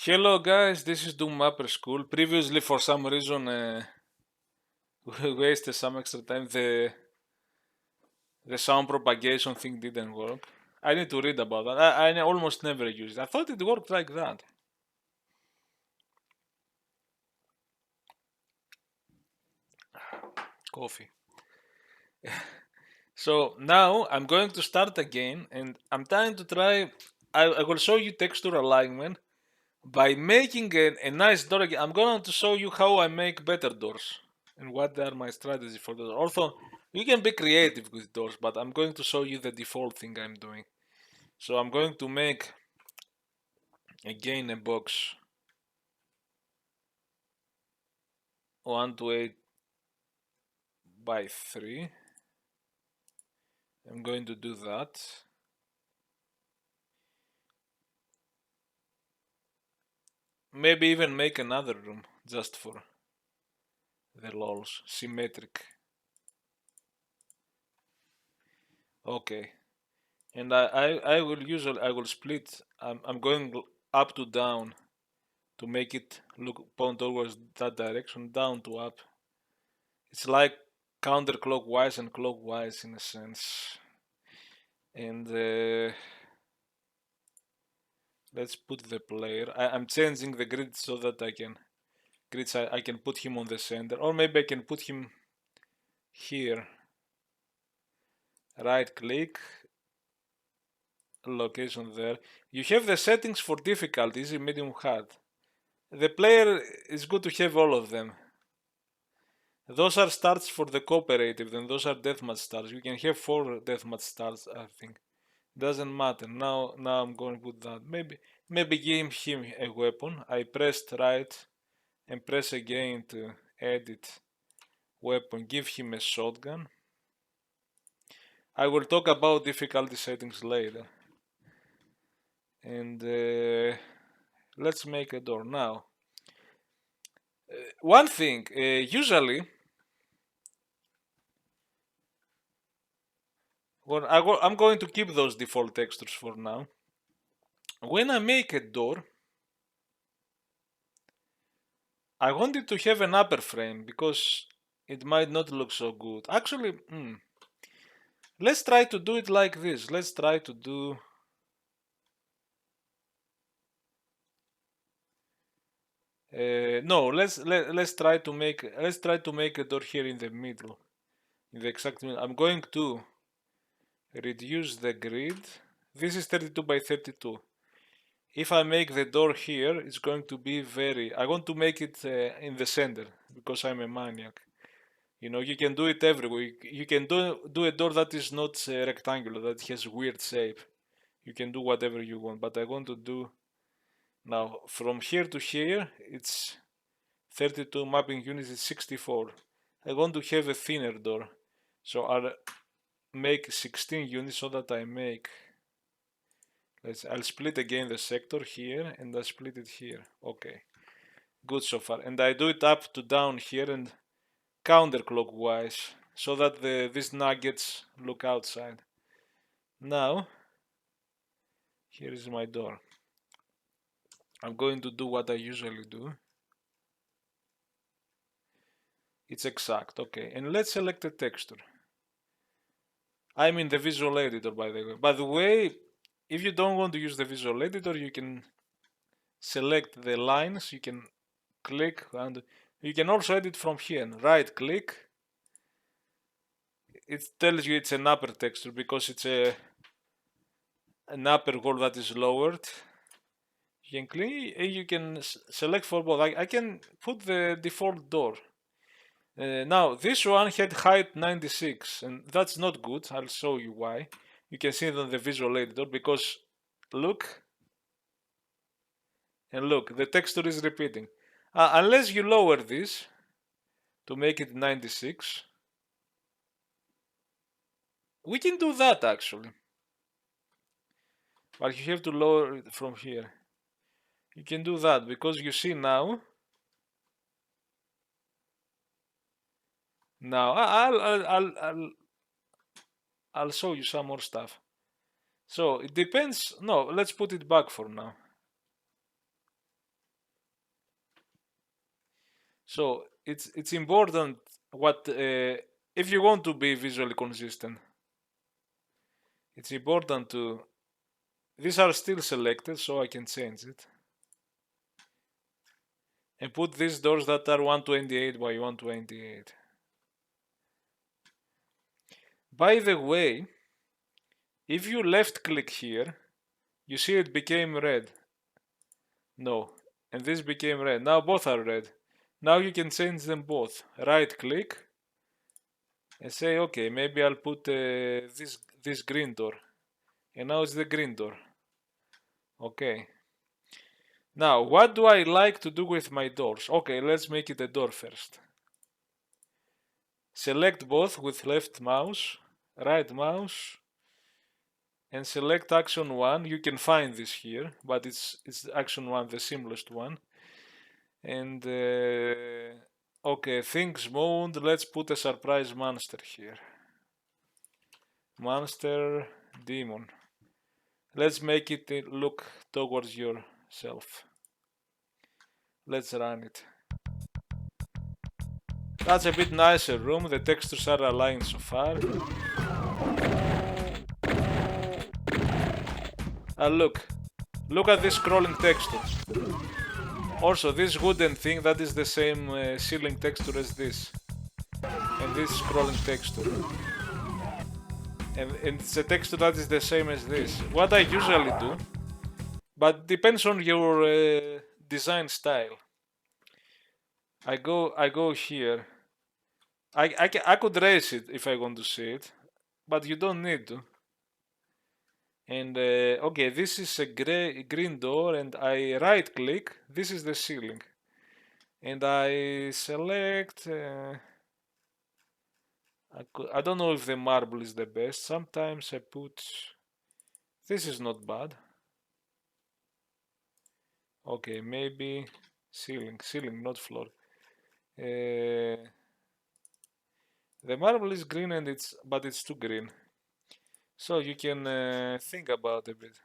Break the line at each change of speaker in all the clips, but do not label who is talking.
Hello guys, this is Doom Mapper School. Previously, for some reason, we wasted some extra time. The sound propagation thing didn't work. I need to read about that. I almost never use it. I thought it worked like that. Coffee. So now I'm going to start again, and I'm trying to try. I will show you texture alignment by making a nice door again. I'm going to show you how I make better doors and what are my strategies for those. Also, you can be creative with doors, but I'm going to show you the default thing I'm doing. So I'm going to make again a box 128 by 3. I'm going to do that. Maybe even make another room just for the lols, symmetric. Okay, and I will split. I'm going up to down to make it look point towards that direction, down to up. It's like counterclockwise and clockwise in a sense. And let's put the player. I'm changing the grid so that I can put him on the center, or maybe I can put him here. Right click, location there. You have the settings for difficulty, easy, medium, hard. The player is good to have all of them. Those are starts for the cooperative, then those are deathmatch starts. You can have 4 deathmatch starts, I think. Doesn't matter. Now I'm going to put that. Maybe give him a weapon. I pressed right and press again to edit weapon. Give him a shotgun. I will talk about difficulty settings later. And let's make a door now. One thing, usually, well, I'm going to keep those default textures for now. When I make a door, I want it to have an upper frame because it might not look so good. Actually, let's try to do it like this. Let's try to do no. Let's try to make a door here in the middle, in the exact middle. I'm going to reduce the grid. This is 32 by 32. If I make the door here, it's going to be I want to make it in the center because I'm a maniac. You know, you can do it everywhere. You can do a door that is not rectangular, that has weird shape. You can do whatever you want, but I want to do now from here to here. It's 32 mapping units is 64. I want to have a thinner door, so I'll make 16 units so that I make. I'll split again the sector here and I split it here. Okay, good so far. And I do it up to down here and counterclockwise so that these nuggets look outside. Now, here is my door. I'm going to do what I usually do. It's exact, okay. And let's select a texture. I'm in the visual editor, by the way. By the way, if you don't want to use the visual editor, you can select the lines. You can click and you can also edit from here. Right click. It tells you it's an upper texture because it's an upper wall that is lowered. You can click and you can select for both. I can put the default door. Now this one had height 96 and that's not good. I'll show you why. You can see it on the visual editor because look and look, the texture is repeating. Unless you lower this to make it 96, we can do that actually. But you have to lower it from here. You can do that because you see now. Now I'll show you some more stuff. So it depends. No, let's put it back for now. So it's important what if you want to be visually consistent, it's important to, these are still selected, so I can change it and put these doors that are 128 by 128. By the way, if you left click here, you see it became red. No, and this became red. Now both are red. Now you can change them both. Right click and say, okay, maybe I'll put this green door. And now it's the green door. Okay. Now, what do I like to do with my doors? Okay, let's make it a door first. Select both with left mouse, right mouse, and select action 1. You can find this here, but it's action 1, the simplest one. And okay, things mode, let's put a surprise monster here. Monster demon. Let's make it look towards yourself. Let's run it. That's a bit nicer room, the textures are aligned so far. Look at this scrolling texture. Also, this wooden thing, that is the same ceiling texture as this. And this scrolling texture. And it's a texture that is the same as this. What I usually do, but depends on your design style. I go here. I could raise it if I want to see it, but you don't need to. And okay, this is a green door, and I right click. This is the ceiling, and I select. I don't know if the marble is the best. Sometimes I put. This is not bad. Okay, maybe ceiling, not floor. The marble is green, and but it's too green. So you can think about a bit.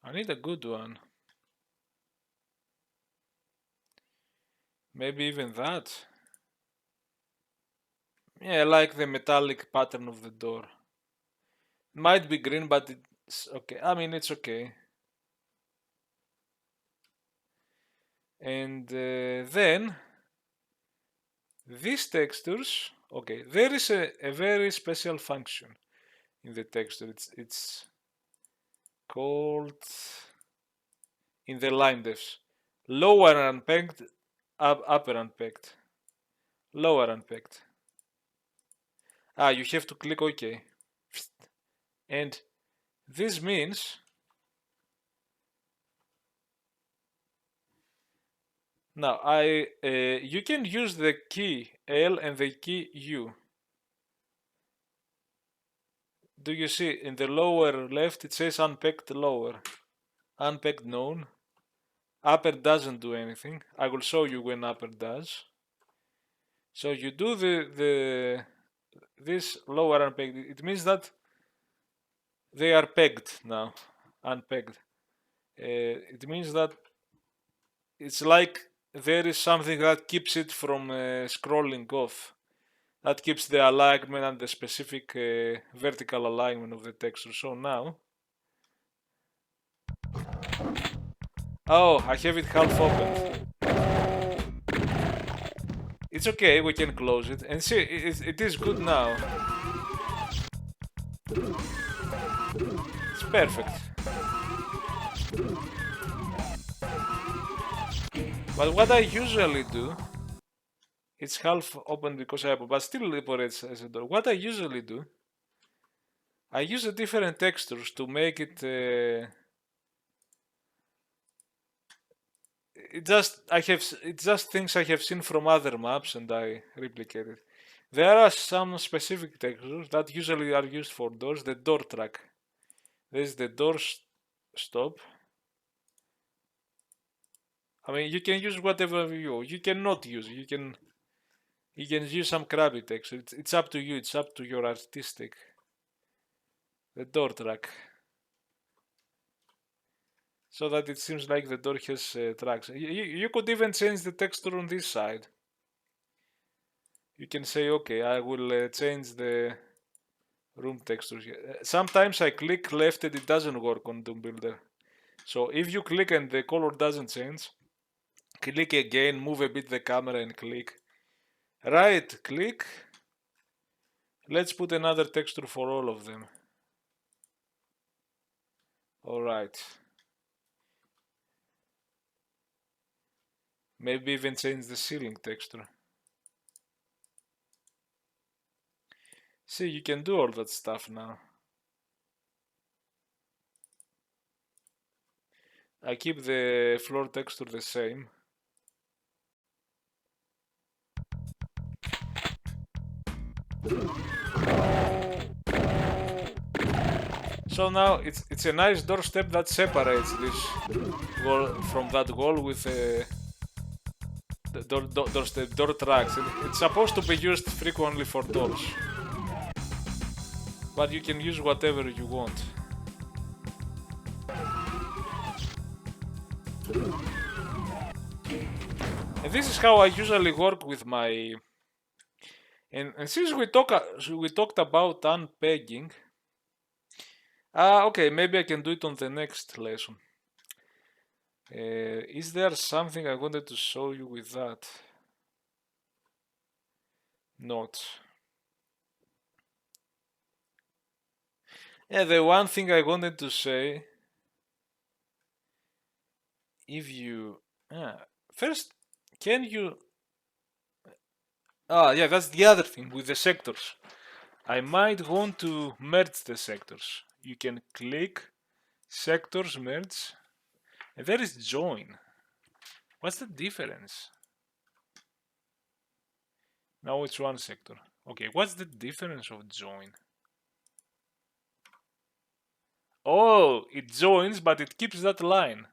I need a good one. Maybe even that. Yeah, I like the metallic pattern of the door. Might be green, but it's okay. I mean, it's okay. And then these textures, okay, there is a very special function in the texture. It's called in the line defs lower unpegged, upper unpegged, lower unpegged. You have to click OK, and this means now you can use the key L and the key U. Do you see in the lower left it says unpegged lower, unpegged known. Upper doesn't do anything. I will show you when upper does. So you do this lower unpegged. It means that they are pegged now, unpegged. It means that it's like there is something that keeps it from scrolling off. That keeps the alignment and the specific vertical alignment of the texture. So now, oh, I have it half open. It's okay, we can close it. And see, it is good now. It's perfect. But what I usually do, it's half open because but still operates as a door. What I usually do, I use a different textures to make it. It's just things I have seen from other maps and I replicate it. There are some specific textures that usually are used for doors. The door track. This is the door stop. I mean, you can use whatever you cannot use. You can use some crappy texture. It's up to you. It's up to your artistic. The door track. so that it seems like the door has tracks. You could even change the texture on this side. You can say, okay, I will change the room texture here. Sometimes I click left and it doesn't work on Doom Builder. So if you click and the color doesn't change, click again, move a bit the camera and click. Right click. Let's put another texture for all of them. Alright. Maybe even change the ceiling texture. See, you can do all that stuff now. I keep the floor texture the same. So now it's a nice doorstep that separates this wall from that wall with the doorstep, door tracks. It's supposed to be used frequently for doors, but you can use whatever you want. And this is how I usually work with my. And since we talked about unpegging, okay, maybe I can do it on the next lesson. Is there something I wanted to show you with that? Not. Yeah, the one thing I wanted to say, if you first, can you yeah, that's the other thing with the sectors. I might want to merge the sectors. You can click sectors merge, and there is join. What's the difference? Now it's one sector. Okay, what's the difference of join? Oh, it joins, but it keeps that line.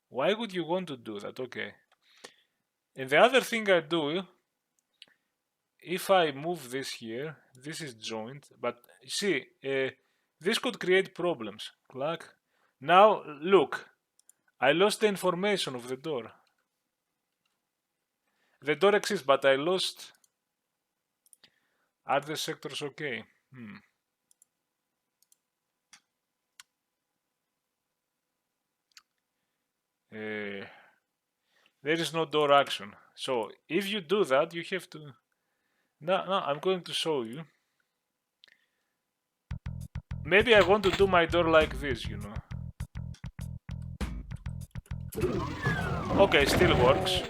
Why would you want to do that? Okay. And the other thing I do, if I move this here, this is joined, but see, this could create problems. Like, now, look, I lost the information of the door. The door exists, but I lost. Are the sectors okay? There is no door action. So if you do that, you have to. No, I'm going to show you. Maybe I want to do my door like this, you know. Okay, still works.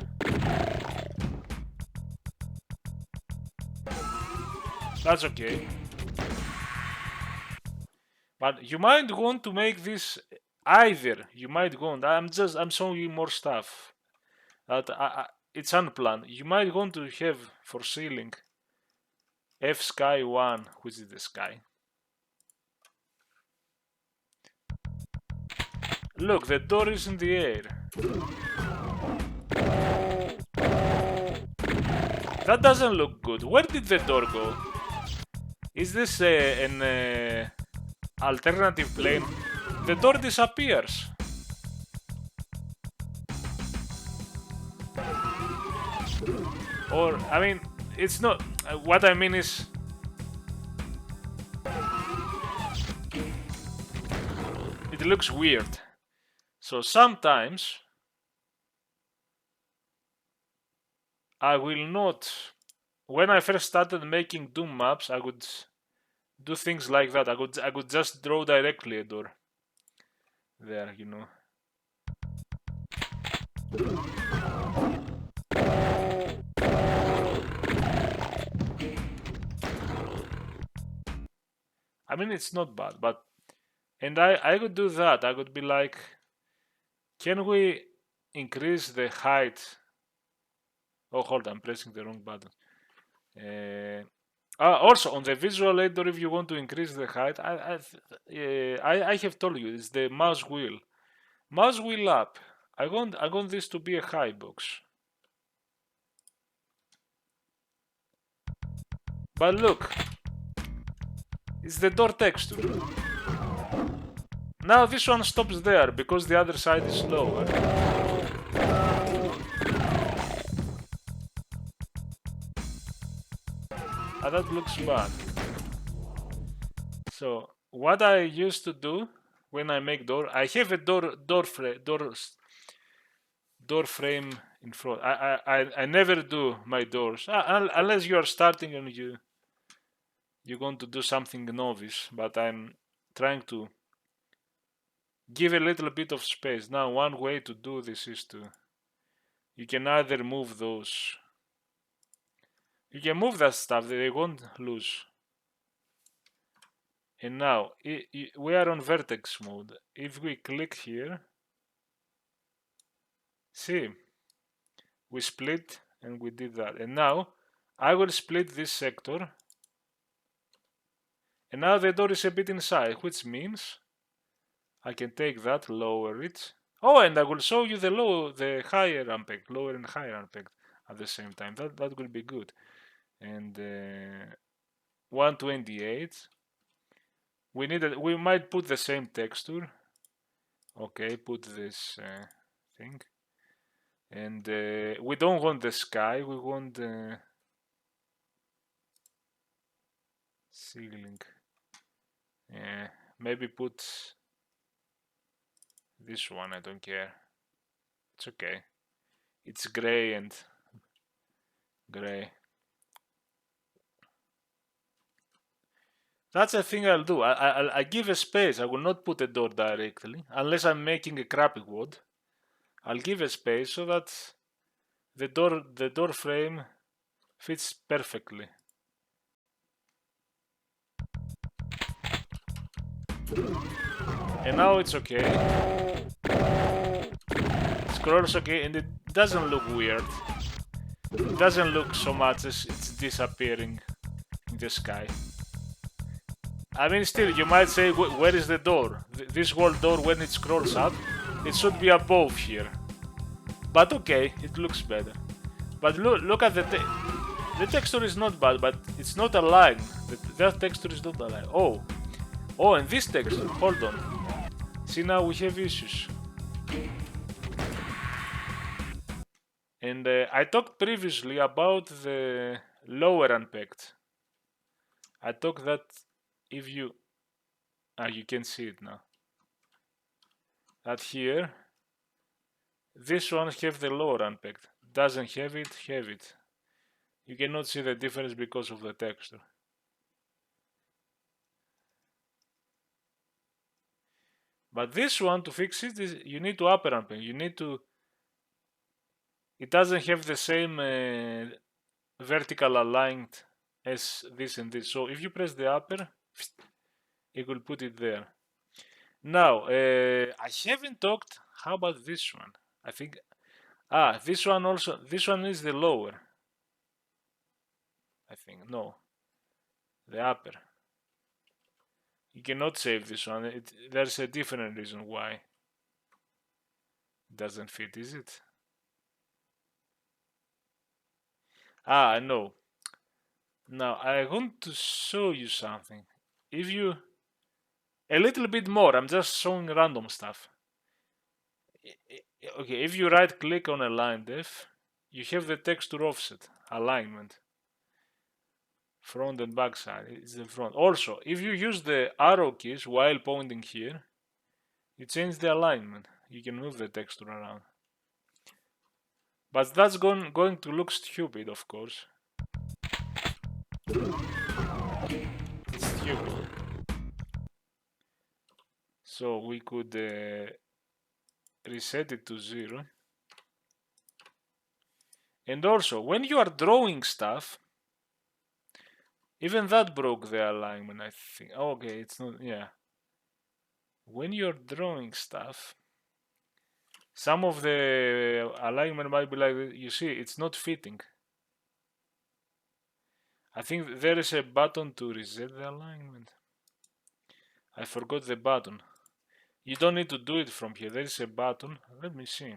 That's okay. But you might want to make this either. You might want. I'm showing you more stuff. That it's unplanned. You might want to have for ceiling F sky 1, which is the sky. Look, the door is in the air. That doesn't look good. Where did the door go? Is this an alternative plane? The door disappears. Or, I mean, it's not. What I mean is. It looks weird. So sometimes I will not. When I first started making Doom maps, I would do things like that. I could just draw directly a door. There, you know. I mean, it's not bad, but and I could do that. I could be like, can we increase the height? Oh, hold on, I'm pressing the wrong button. Also, on the visual editor, if you want to increase the height, I have told you, it's the mouse wheel. Mouse wheel up. I want this to be a high box. But look, it's the door texture. Now this one stops there because the other side is lower. That looks bad. So what I used to do when I make door, I have a door frame in front. I never do my doors unless you are starting and you're going to do something novice. But I'm trying to give a little bit of space. Now one way to do this is you can either move those. You can move that stuff, they won't lose. And now, we are on vertex mode. If we click here, see, we split and we did that. And now, I will split this sector. And now the door is a bit inside, which means I can take that, lower it. Oh, and I will show you the higher unpegged, lower and higher unpegged at the same time. That will be good. And 128. We might put the same texture. Okay, put this thing. And we don't want the sky, we want the ceiling. Maybe put this one, I don't care. It's okay. It's gray and gray. That's the thing I'll do. I give a space. I will not put a door directly unless I'm making a crappy wood. I'll give a space so that the door frame fits perfectly. And now it's okay. Scrolls okay, and it doesn't look weird. It doesn't look so much as it's disappearing in the sky. I mean, still, you might say, where is the door? This whole door, when it scrolls up, it should be above here. But okay, it looks better. But look at the texture is not bad, but it's not aligned. That texture is not aligned. Oh, and this texture, hold on. See, now we have issues. And I talked previously about the lower unpegged. I talked that if you can see it now. That here, this one have the lower unpegged. Doesn't have it, have it. You cannot see the difference because of the texture. But this one, to fix it, you need to upper unpeg. You need to. It doesn't have the same vertical aligned as this and this. So if you press the upper, it will put it there. Now, I haven't talked. How about this one? I think. This one also. This one is the lower. I think. No. The upper. You cannot save this one. There's a different reason why it doesn't fit, is it? No. Now, I want to show you something. If you... A little bit more, I'm just showing random stuff. Okay, if you right click on align def, you have the texture offset, alignment. Front and back side, it's the front. Also, if you use the arrow keys while pointing here, you change the alignment. You can move the texture around. But that's going to look stupid, of course. It's stupid. So we could reset it to 0. And also, when you are drawing stuff, even that broke the alignment, I think. Okay, it's not, yeah. When you're drawing stuff, some of the alignment might be like, you see, it's not fitting. I think there is a button to reset the alignment. I forgot the button. You don't need to do it from here. There is a button. Let me see.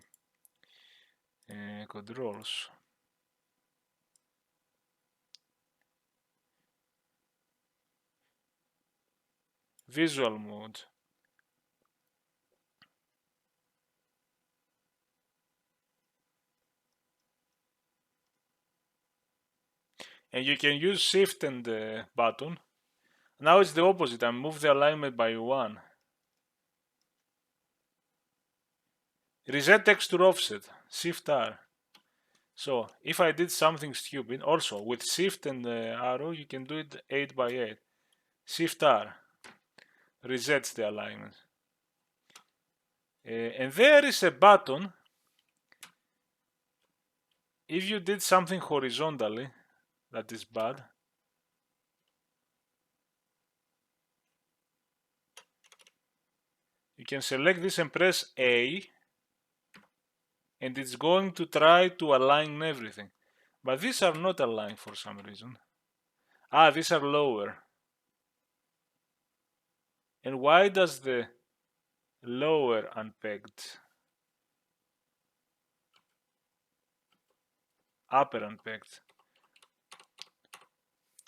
Controls. Visual mode. And you can use shift and button. Now it's the opposite. I move the alignment by 1. Reset texture offset, shift R. So if I did something stupid, also with shift and arrow, you can do it 8 by 8. Shift R resets the alignment. And there is a button. If you did something horizontally, that is bad. You can select this and press A, and it's going to try to align everything. But these are not aligned for some reason. Ah, these are lower. And why does the lower unpegged, upper unpegged?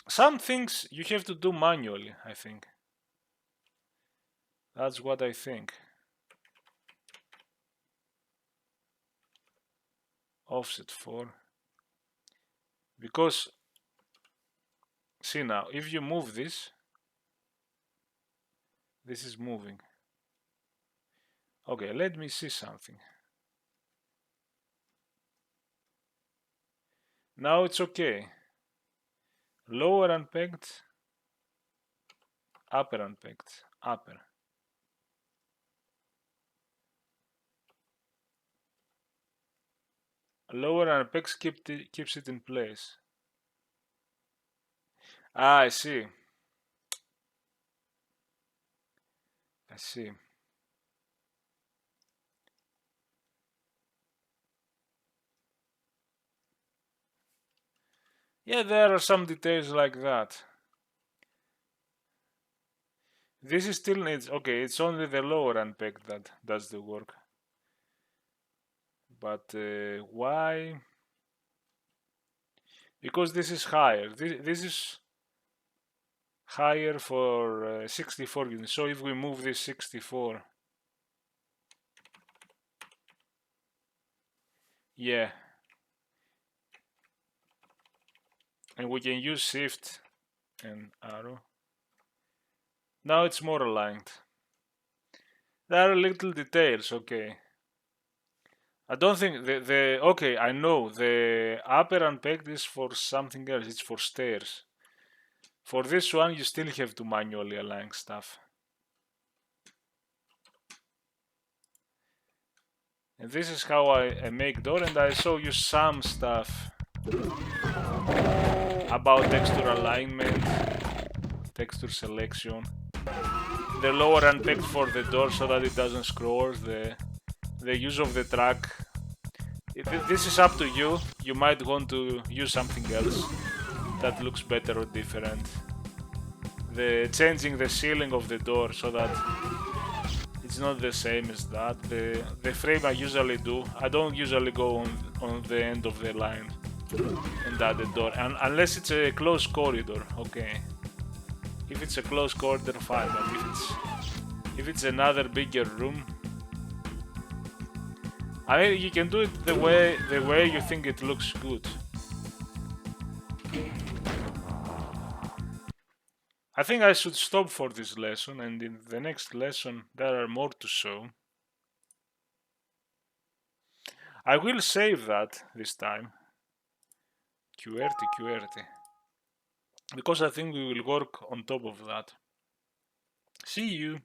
Some things you have to do manually, I think. That's what I think. Offset 4. Because, see now, if you move this is moving. Okay, let me see something. Now it's okay. Lower unpegged, upper unpegged, upper. Lower unpegged keeps it in place. Ah, I see. I see. Yeah, there are some details like that. This is still needs, okay, it's only the lower unpegged that does the work. But why? Because this is higher. This is higher for 64 units. So if we move this 64, yeah, and we can use shift and arrow. Now it's more aligned. There are little details, okay. I don't think okay, I know the upper unpegged is for something else. It's for stairs. For this one, you still have to manually align stuff. And this is how I make door, and I show you some stuff about texture alignment, texture selection. The lower unpegged for the door so that it doesn't scroll, the use of the track. This is up to you. You might want to use something else that looks better or different. The changing the ceiling of the door so that it's not the same as that. The frame I usually do, I don't usually go on the end of the line and add the door, unless it's a closed corridor. Okay, if it's a closed corridor, fine. But if it's another bigger room, I mean, you can do it the way you think it looks good. I think I should stop for this lesson, and in the next lesson there are more to show. I will save that this time. QWERTY. Because I think we will work on top of that. See you!